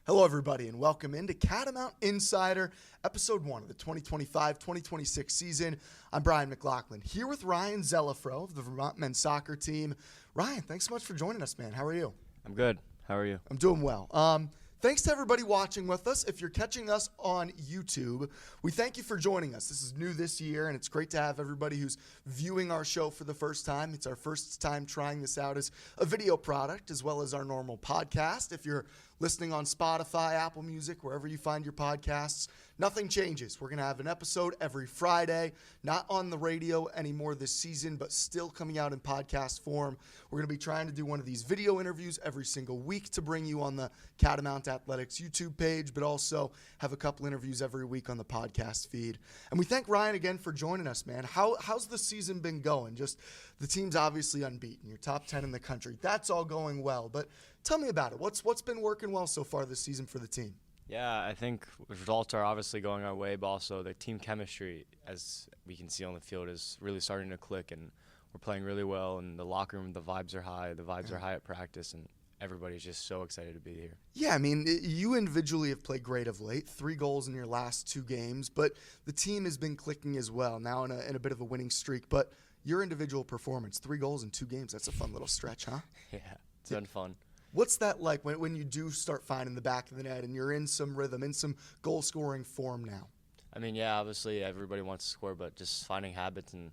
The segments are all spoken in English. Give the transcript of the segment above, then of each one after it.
Hello, everybody, and welcome into Catamount Insider, Episode 1 of the 2025-2026 season. I'm Brian McLaughlin, here with Ryan Zelafro of the Vermont men's soccer team. Ryan, thanks so much for joining us, man. How are you? I'm good. How are you? I'm doing well. Thanks to everybody watching with us. If you're catching us on YouTube, we thank you for joining us. This is new this year, and it's great to have everybody who's viewing our show for the first time. It's our first time trying this out as a video product as well as our normal podcast. If you're listening on Spotify, Apple Music, wherever you find your podcasts, nothing changes. We're going to have an episode every Friday, not on the radio anymore this season, but still coming out in podcast form. We're going to be trying to do one of these video interviews every single week to bring you on the Catamount Athletics YouTube page, but also have a couple interviews every week on the podcast feed. And we thank Ryan again for joining us, man. How's the season been going? Just the team's obviously unbeaten. You're top 10 in the country. That's all going well, but tell me about it. What's been working well so far this season for the team? Yeah, I think results are obviously going our way, but also the team chemistry, as we can see on the field, is really starting to click, and we're playing really well. In the locker room, the vibes are high. The vibes are high at practice, and everybody's just so excited to be here. Yeah, I mean, you individually have played great of late. 3 goals in your last 2 games, but the team has been clicking as well, now in a bit of a winning streak. But your individual performance, 3 goals in 2 games, that's a fun little stretch, huh? Yeah, it's been fun. What's that like when you do start finding the back of the net and you're in some rhythm, in some goal-scoring form now? I mean, yeah, obviously everybody wants to score, but just finding habits and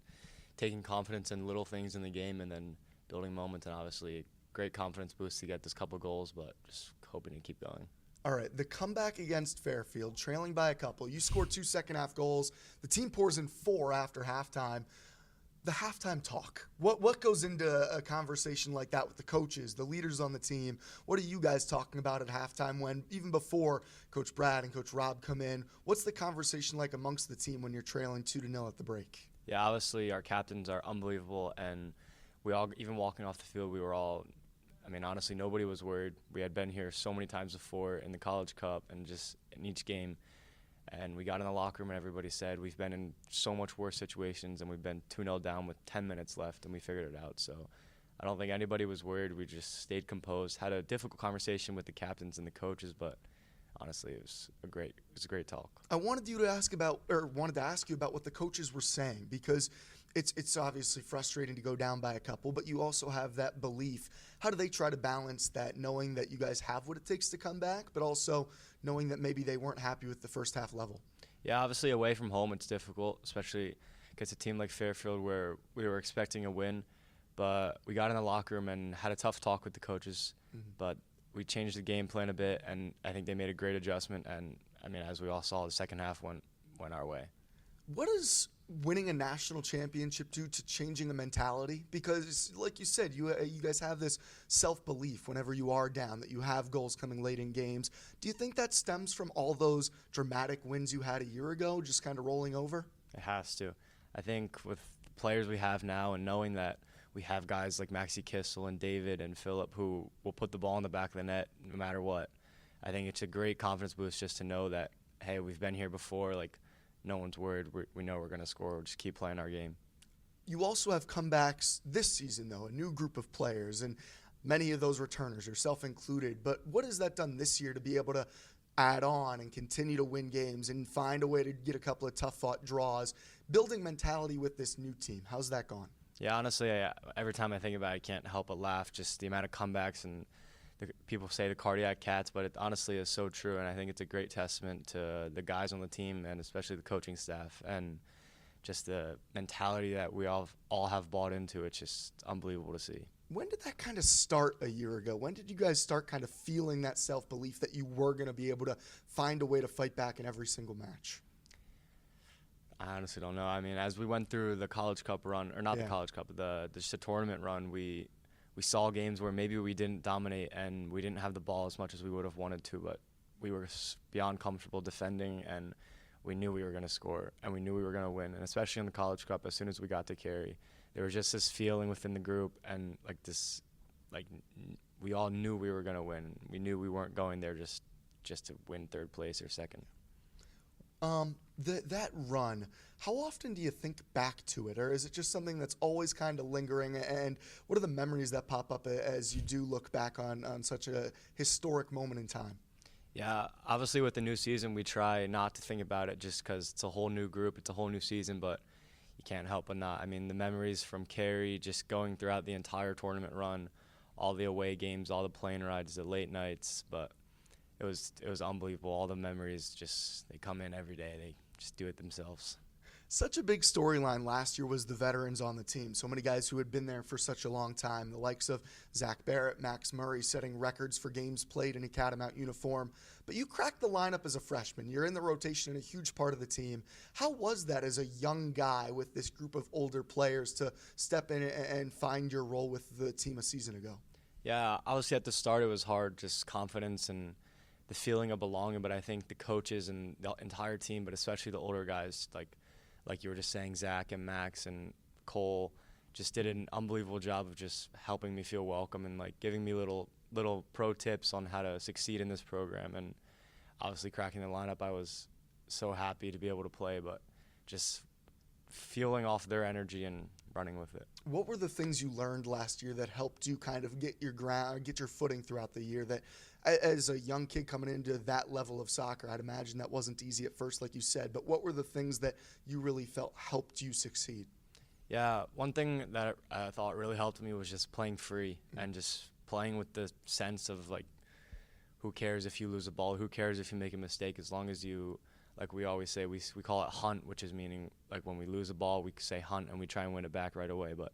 taking confidence in little things in the game and then building moments, and obviously great confidence boost to get this couple goals, but just hoping to keep going. All right, the comeback against Fairfield, trailing by a couple. You scored 2 second-half goals. The team pours in 4 after halftime. The halftime talk. What goes into a conversation like that with the coaches, the leaders on the team? What are you guys talking about at halftime when, even before Coach Brad and Coach Rob come in, what's the conversation like amongst the team when you're trailing 2-0 at the break? Yeah, obviously our captains are unbelievable, and we all, even walking off the field, we were all, I mean, honestly, nobody was worried. We had been here so many times before in the College Cup and just in each game. And we got in the locker room and everybody said we've been in so much worse situations and we've been 2-0 down with 10 minutes left and we figured it out. So I don't think anybody was worried. We just stayed composed, had a difficult conversation with the captains and the coaches, but honestly, it was a great talk. I wanted to ask you about what the coaches were saying, because it's obviously frustrating to go down by a couple, but you also have that belief. How do they try to balance that, knowing that you guys have what it takes to come back, but also knowing that maybe they weren't happy with the first half level? Yeah, obviously away from home it's difficult, especially against a team like Fairfield where we were expecting a win, but we got in the locker room and had a tough talk with the coaches, but we changed the game plan a bit, and I think they made a great adjustment, and I mean, as we all saw, the second half went our way. What does winning a national championship do to changing a mentality? Because, like you said, you guys have this self-belief whenever you are down, that you have goals coming late in games. Do you think that stems from all those dramatic wins you had a year ago, just kind of rolling over? It has to. I think with the players we have now and knowing that we have guys like Maxi Kissel and David and Phillip who will put the ball in the back of the net no matter what, I think it's a great confidence boost just to know that, hey, we've been here before, like, no one's worried. We know we're going to score. We'll just keep playing our game. You also have comebacks this season, though, a new group of players, and many of those returners, yourself included. But what has that done this year to be able to add on and continue to win games and find a way to get a couple of tough-fought draws, building mentality with this new team? How's that gone? Yeah, honestly, every time I think about it, I can't help but laugh, just the amount of comebacks, and people say the cardiac cats, but it honestly is so true, and I think it's a great testament to the guys on the team and especially the coaching staff and just the mentality that we all have bought into. It's just unbelievable to see. When did that kind of start a year ago? When did you guys start kind of feeling that self-belief that you were going to be able to find a way to fight back in every single match? I honestly don't know. I mean, as we went through the College Cup run, or not the College Cup, just the tournament run, we saw games where maybe we didn't dominate and we didn't have the ball as much as we would have wanted to, but we were beyond comfortable defending, and we knew we were going to score, and we knew we were going to win. And especially in the College Cup, as soon as we got to Cary, there was just this feeling within the group, and we all knew we were going to win. We knew we weren't going there just to win third place or second. That run, how often do you think back to it, or is it just something that's always kind of lingering? And what are the memories that pop up as you do look back on such a historic moment in time? Yeah, obviously with the new season, we try not to think about it just because it's a whole new group, it's a whole new season, but you can't help but not. I mean, the memories from Cary, just going throughout the entire tournament run, all the away games, all the plane rides, the late nights, but it was unbelievable. All the memories just they come in every day. They just do it themselves. Such a big storyline last year was the veterans on the team. So many guys who had been there for such a long time, the likes of Zach Barrett, Max Murray, setting records for games played in a Catamount uniform. But you cracked the lineup as a freshman. You're in the rotation and a huge part of the team. How was that as a young guy with this group of older players to step in and find your role with the team a season ago? Yeah, obviously at the start it was hard, just confidence and the feeling of belonging. But I think the coaches and the entire team, but especially the older guys, like you were just saying, Zach and Max and Cole, just did an unbelievable job of just helping me feel welcome and like giving me little pro tips on how to succeed in this program. And obviously cracking the lineup, I was so happy to be able to play, but just feeling off their energy and running with it. What were the things you learned last year that helped you kind of get your footing throughout the year? That as a young kid coming into that level of soccer, I'd imagine that wasn't easy at first, like you said, but what were the things that you really felt helped you succeed? Yeah, one thing that I thought really helped me was just playing free and just playing with the sense of like, who cares if you lose a ball? Who cares if you make a mistake? As long as you, like we always say, we call it hunt, which is meaning like when we lose a ball, we say hunt and we try and win it back right away. But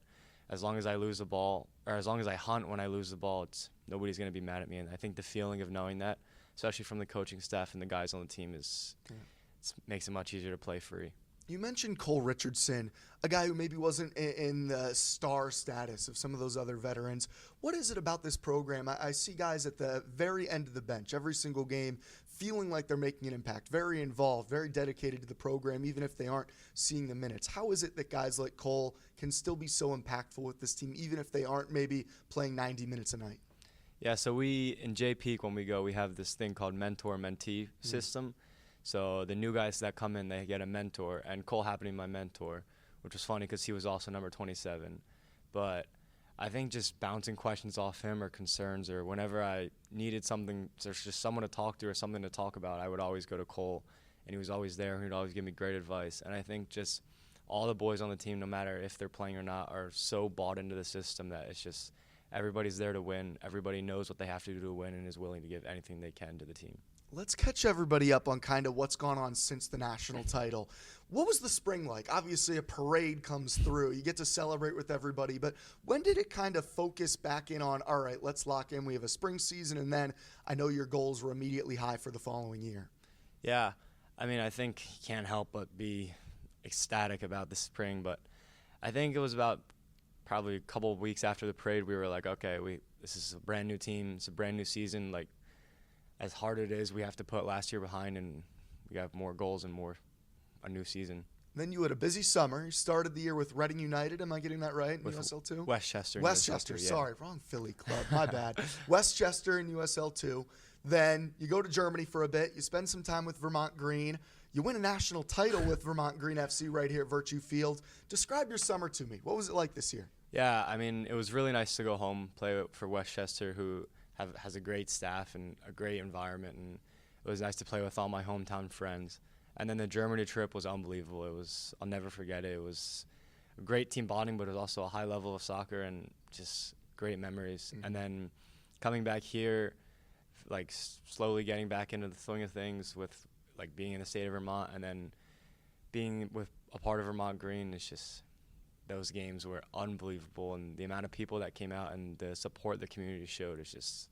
as long as I lose the ball, or as long as I hunt when I lose the ball, nobody's going to be mad at me. And I think the feeling of knowing that, especially from the coaching staff and the guys on the team, makes it much easier to play free. You mentioned Cole Richardson, a guy who maybe wasn't in the star status of some of those other veterans. What is it about this program? I see guys at the very end of the bench, every single game, feeling like they're making an impact, very involved, very dedicated to the program, even if they aren't seeing the minutes. How is it that guys like Cole can still be so impactful with this team, even if they aren't maybe playing 90 minutes a night? Yeah, so we, in J-Peak, when we go, we have this thing called mentor-mentee system. So the new guys that come in, they get a mentor, and Cole happened to be my mentor, which was funny because he was also number 27. But I think just bouncing questions off him or concerns, or whenever I needed something, there's just someone to talk to or something to talk about, I would always go to Cole, and he was always there, and he'd always give me great advice. And I think just all the boys on the team, no matter if they're playing or not, are so bought into the system that it's just everybody's there to win. Everybody knows what they have to do to win and is willing to give anything they can to the team. Let's catch everybody up on kind of what's gone on since the national title. What was the spring like? Obviously, a parade comes through. You get to celebrate with everybody. But when did it kind of focus back in on, all right, let's lock in. We have a spring season, and then I know your goals were immediately high for the following year. Yeah, I mean, I think you can't help but be ecstatic about the spring. But I think it was about probably a couple of weeks after the parade, we were like, okay, this is a brand new team. It's a brand new season. Like, as hard it is, we have to put last year behind, and we have more goals and a new season. Then you had a busy summer. You started the year with Reading United. Am I getting that right? In With USL 2? Westchester. Westchester, yeah. sorry. Wrong Philly club. My bad. Westchester in USL 2. Then you go to Germany for a bit. You spend some time with Vermont Green. You win a national title with Vermont Green FC right here at Virtue Field. Describe your summer to me. What was it like this year? Yeah, I mean, it was really nice to go home, play for Westchester, who has a great staff and a great environment, and it was nice to play with all my hometown friends. And then the Germany trip was unbelievable. I'll never forget it. It was a great team bonding, but it was also a high level of soccer and just great memories. Mm-hmm. And then coming back here, like slowly getting back into the swing of things with like being in the state of Vermont, and then being with a part of Vermont Green, it's just, those games were unbelievable, and the amount of people that came out and the support the community showed is just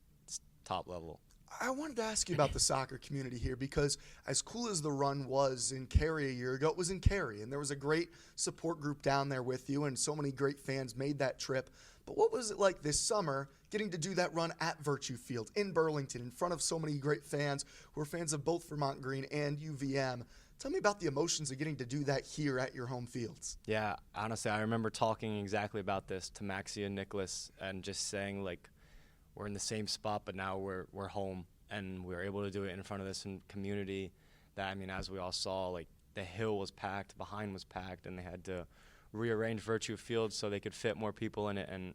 top level. I wanted to ask you about the soccer community here, because as cool as the run was in Cary a year ago, it was in Cary, and there was a great support group down there with you, and so many great fans made that trip. But what was it like this summer getting to do that run at Virtue Field in Burlington in front of so many great fans who are fans of both Vermont Green and UVM? Tell me about the emotions of getting to do that here at your home fields. Yeah, honestly, I remember talking exactly about this to Maxie and Nicholas and just saying, like, we're in the same spot, but now we're home, and we were able to do it in front of this community that, I mean, as we all saw, like, the hill was packed, behind was packed, and they had to rearrange Virtue Field so they could fit more people in it, and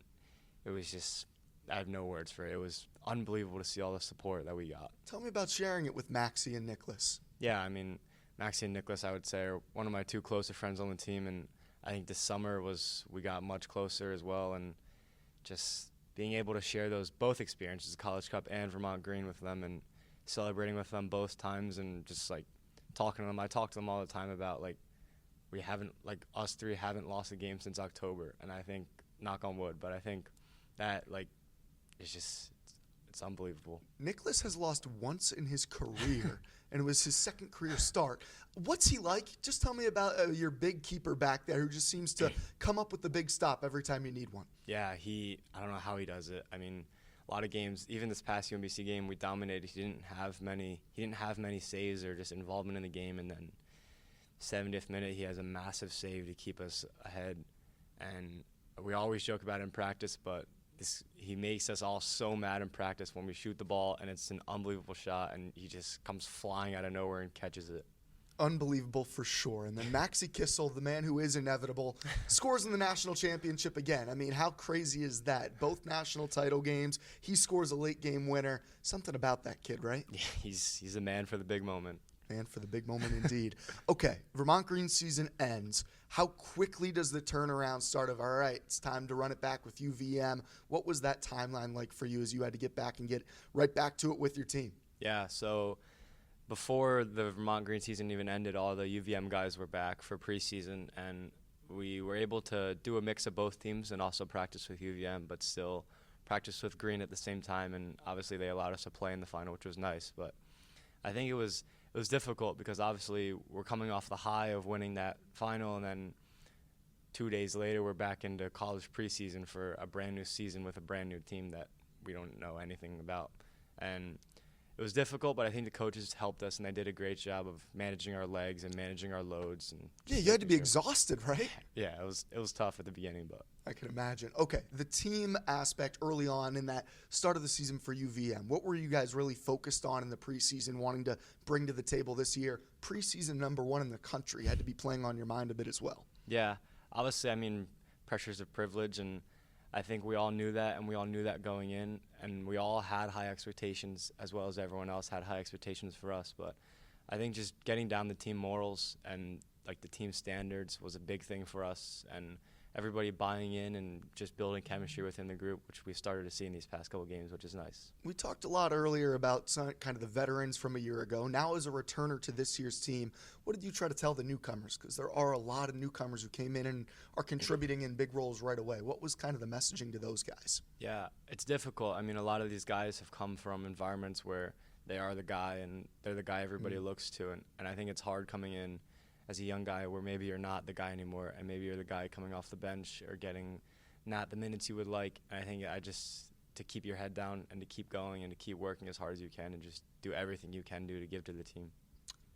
it was just, I have no words for it. It was unbelievable to see all the support that we got. Tell me about sharing it with Maxie and Nicholas. Yeah, I mean, Maxie and Nicholas, I would say, are one of my two closest friends on the team, and I think this summer we got much closer as well, and just being able to share those both experiences, College Cup and Vermont Green, with them, and celebrating with them both times, and just like talking to them. I talk to them all the time about us three haven't lost a game since October, and I think, knock on wood, but I think that it's unbelievable. Nicholas has lost once in his career, and it was his second career start. What's he like? Just tell me about your big keeper back there who just seems to come up with the big stop every time you need one. Yeah, I don't know how he does it. I mean, a lot of games, even this past UMBC game, we dominated. He didn't have many saves or just involvement in the game, and then 70th minute he has a massive save to keep us ahead. And we always joke about it in practice, but he makes us all so mad in practice when we shoot the ball and it's an unbelievable shot, and he just comes flying out of nowhere and catches it. Unbelievable for sure. And then Maxie Kissel, the man who is inevitable, scores in the national championship again. I mean, how crazy is that? Both national title games. He scores a late game winner. Something about that kid, right? Yeah, he's a man for the big moment. Man for the big moment indeed. Okay, Vermont Green season ends. How quickly does the turnaround start of, all right, it's time to run it back with UVM? What was that timeline like for you as you had to get back and get right back to it with your team? Yeah, so before the Vermont Green season even ended, all the UVM guys were back for preseason, and we were able to do a mix of both teams and also practice with UVM, but still practice with Green at the same time, and obviously they allowed us to play in the final, which was nice. But I think it was difficult because obviously we're coming off the high of winning that final, and then 2 days later we're back into college preseason for a brand new season with a brand new team that we don't know anything about. And it was difficult, but I think the coaches helped us, and they did a great job of managing our legs and managing our loads. And yeah, you had to be exhausted, right? Yeah, it was tough at the beginning, but I can imagine. Okay, the team aspect early on in that start of the season for UVM. What were you guys really focused on in the preseason, wanting to bring to the table this year? Preseason #1 in the country had to be playing on your mind a bit as well. Yeah, obviously, I mean, pressures of privilege, and I think we all knew that, and we all knew that going in, and we all had high expectations as well as everyone else had high expectations for us. But I think just getting down the team morals and like the team standards was a big thing for us, and everybody buying in and just building chemistry within the group, which we started to see in these past couple games, which is nice. We talked a lot earlier about some, kind of the veterans from a year ago. Now as a returner to this year's team, what did you try to tell the newcomers? Because there are a lot of newcomers who came in and are contributing in big roles right away. What was kind of the messaging to those guys? Yeah, it's difficult. I mean, a lot of these guys have come from environments where they are the guy and they're the guy everybody looks to. And I think it's hard coming in as a young guy where maybe you're not the guy anymore, and maybe you're the guy coming off the bench or getting not the minutes you would like. And I think to keep your head down and to keep going and to keep working as hard as you can and just do everything you can do to give to the team.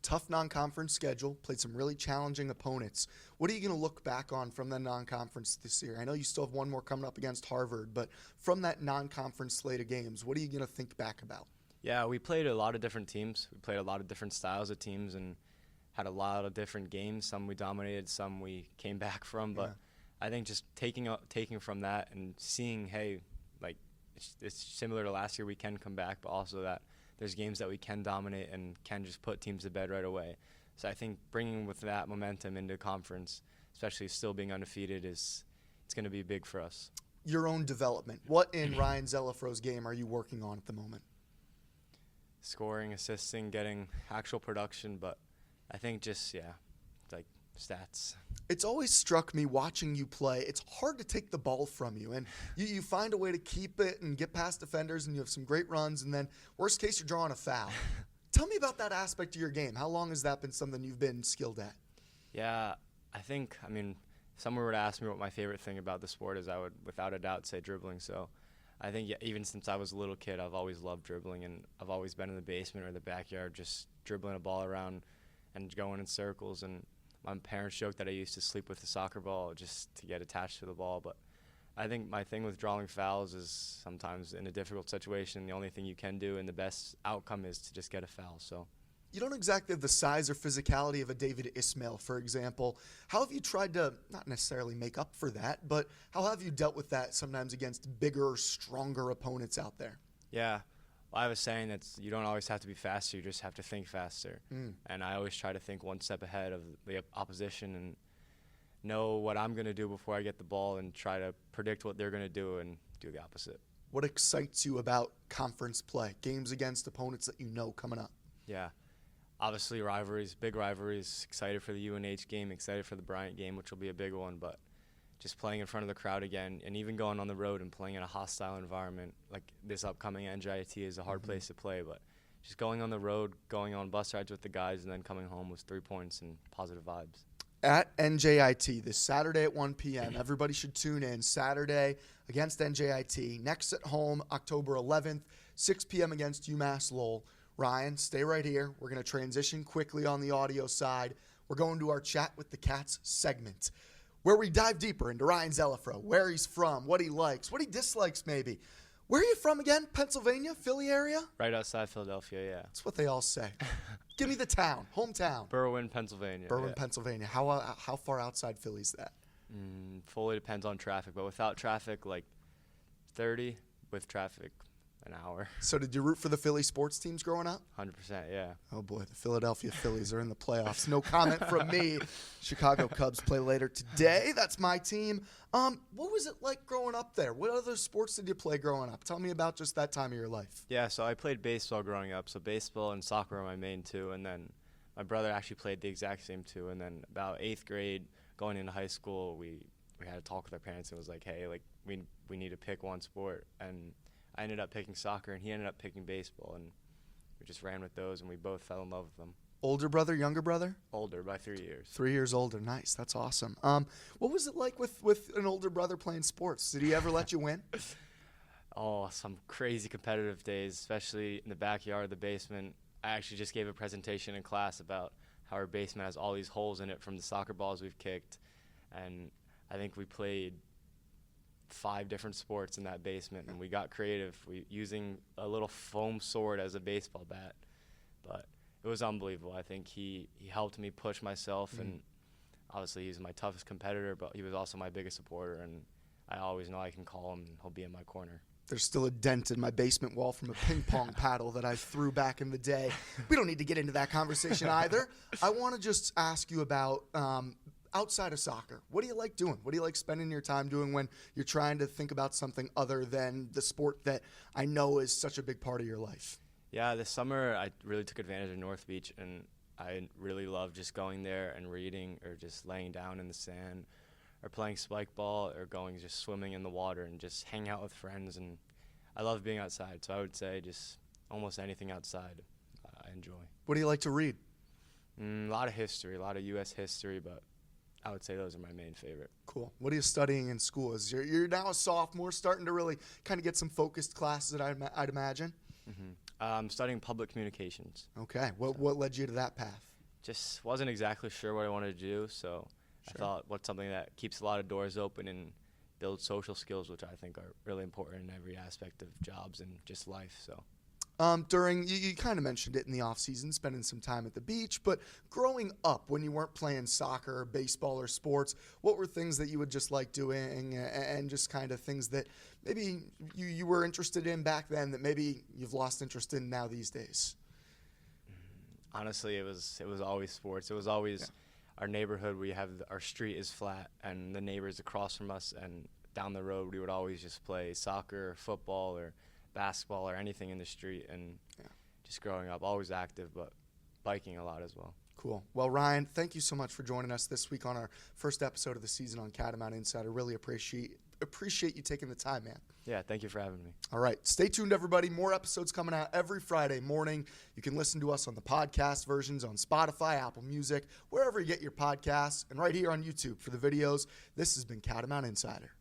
Tough non-conference schedule, played some really challenging opponents. What are you going to look back on from the non-conference this year? I know you still have one more coming up against Harvard, but from that non-conference slate of games, what are you going to think back about? Yeah, we played a lot of different teams. We played a lot of different styles of teams and had a lot of different games. Some we dominated, some we came back from. But I think just taking from that and seeing, hey, like it's similar to last year. We can come back, but also that there's games that we can dominate and can just put teams to bed right away. So I think bringing with that momentum into conference, especially still being undefeated, it's going to be big for us. Your own development. What in Ryan Zelafro's game are you working on at the moment? Scoring, assisting, getting actual production, but I think just, like stats. It's always struck me watching you play, it's hard to take the ball from you. And you find a way to keep it and get past defenders, and you have some great runs, and then worst case, you're drawing a foul. Tell me about that aspect of your game. How long has that been something you've been skilled at? Yeah, I mean, if someone were to ask me what my favorite thing about the sport is, I would without a doubt say dribbling. So I think even since I was a little kid, I've always loved dribbling, and I've always been in the basement or the backyard just dribbling a ball around and going in circles. And my parents joked that I used to sleep with the soccer ball just to get attached to the ball. But I think my thing with drawing fouls is sometimes in a difficult situation, the only thing you can do and the best outcome is to just get a foul. So you don't exactly have the size or physicality of a David Ismail, for example. How have you tried to not necessarily make up for that, but how have you dealt with that sometimes against bigger, stronger opponents out there? Yeah. Well, I was saying that you don't always have to be faster. You just have to think faster. And I always try to think one step ahead of the opposition and know what I'm going to do before I get the ball and try to predict what they're going to do and do the opposite. What excites you about conference play, games against opponents that you know coming up? Yeah. Obviously, rivalries, big rivalries. Excited for the UNH game, excited for the Bryant game, which will be a big one. But just playing in front of the crowd again, and even going on the road and playing in a hostile environment, like this upcoming NJIT is a hard place to play. But just going on the road, going on bus rides with the guys, and then coming home with 3 points and positive vibes. At NJIT this Saturday at 1 p.m. Everybody should tune in. Saturday against NJIT. Next at home, October 11th, 6 p.m. against UMass Lowell. Ryan, stay right here. We're going to transition quickly on the audio side. We're going to our Chat with the Cats segment, where we dive deeper into Ryan Zelafro, where he's from, what he likes, what he dislikes maybe. Where are you from again? Pennsylvania? Philly area? Right outside Philadelphia, yeah. That's what they all say. Give me the town, hometown. Berwyn, Pennsylvania. Berwyn, yeah. Pennsylvania. How far outside Philly is that? Fully depends on traffic, but without traffic, like 30. With traffic, an hour. So did you root for the Philly sports teams growing up? 100%, yeah. Oh, boy, the Philadelphia Phillies are in the playoffs. No comment from me. Chicago Cubs play later today. That's my team. What was it like growing up there? What other sports did you play growing up? Tell me about just that time of your life. Yeah, so I played baseball growing up. So baseball and soccer were my main two. And then my brother actually played the exact same two. And then about 8th grade, going into high school, we had a talk with our parents and was like, hey, like we need to pick one sport. And I ended up picking soccer, and he ended up picking baseball, and we just ran with those, and we both fell in love with them. Older brother, younger brother? Older by 3 years. 3 years older. Nice. That's awesome. What was it like with an older brother playing sports? Did he ever let you win? Oh, some crazy competitive days, especially in the backyard, the basement. I actually just gave a presentation in class about how our basement has all these holes in it from the soccer balls we've kicked, and I think we played 5 different sports in that basement, and we got creative using a little foam sword as a baseball bat. But it was unbelievable. I think he helped me push myself, and obviously he's my toughest competitor, but he was also my biggest supporter, and I always know I can call him and he'll be in my corner. There's still a dent in my basement wall from a ping pong paddle that I threw back in the day. We don't need to get into that conversation either. I want to just ask you about outside of soccer, what do you like doing? What do you like spending your time doing when you're trying to think about something other than the sport that I know is such a big part of your life? Yeah, this summer I really took advantage of North Beach, and I really love just going there and reading or just laying down in the sand or playing spike ball or going just swimming in the water and just hang out with friends. And I love being outside, so I would say just almost anything outside I enjoy. What do you like to read? A lot of history, a lot of U.S. history, but I would say those are my main favorite. Cool. What are you studying in school? You're now a sophomore, starting to really kind of get some focused classes, I'd imagine. I'm studying public communications. Okay. What led you to that path? Just wasn't exactly sure what I wanted to do, so I thought what's something that keeps a lot of doors open and builds social skills, which I think are really important in every aspect of jobs and just life. So. During, you kind of mentioned it in the off season, spending some time at the beach, but growing up when you weren't playing soccer or baseball or sports, what were things that you would just like doing and just kind of things that maybe you were interested in back then that maybe you've lost interest in now these days? Honestly, it was always sports. It was always our neighborhood. Our street is flat, and the neighbors across from us and down the road, we would always just play soccer, football, or basketball or anything in the street, and just growing up, always active, but biking a lot as well. Cool. Well, Ryan, thank you so much for joining us this week on our first episode of the season on Catamount Insider. Really appreciate you taking the time, man. Yeah, thank you for having me. All right. Stay tuned, everybody. More episodes coming out every Friday morning. You can listen to us on the podcast versions on Spotify, Apple Music, wherever you get your podcasts, and right here on YouTube for the videos. This has been Catamount Insider.